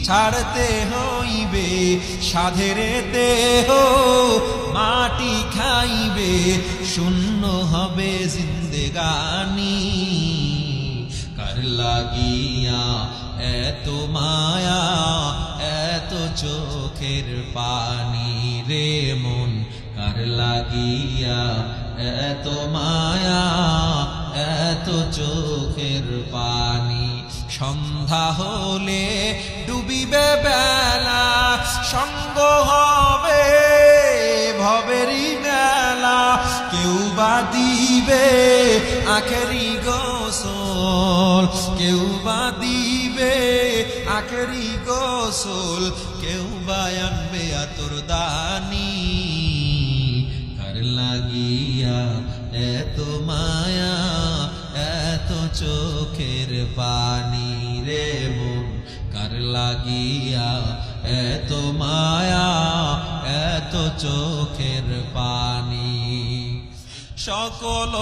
ছাড়তে হইবে, সাধেরে দেহ মাটি খাইবে, শূন্য হবে জিন্দেগানি। কার লাগিয়া এত মায়া, এত চোখের পানি রে মন, কার লাগিয়া এত মায়া, এত চোখের পানি। সন্ধ্যা হলে ডুবিবে বেলা, সঙ্গ হবে ভবেরই মেলা, কেউ বা দিবে আখেরি গোসল, কেউ বা দিবে আখেরি গোসল, কেউ বা আনবে আতর দানি। কার লাগিয়া এত মায়া, এত চোখের পানি রে মন, কার লাগিয়া এত মায়া, এত চোখের পানি। সকল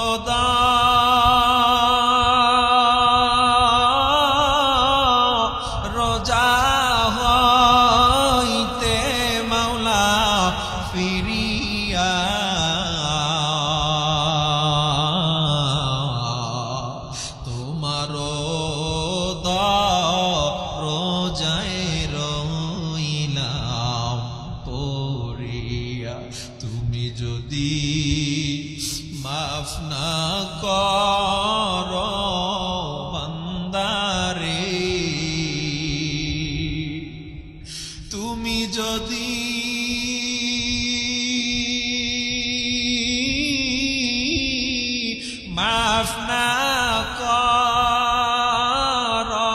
রোজা হইতে মাওলা ফিরিয়া, তোমারও রোজায় রইলাম পড়িয়া। তুমি যদি মাফ না করো বান্দারে, তুমি যদি মাফ না করো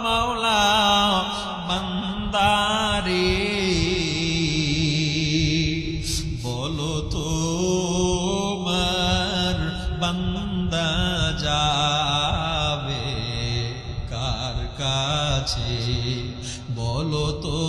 মাওলা বান্দারে, বলো তো বান্দা যাবে কার কাছে, বলো তো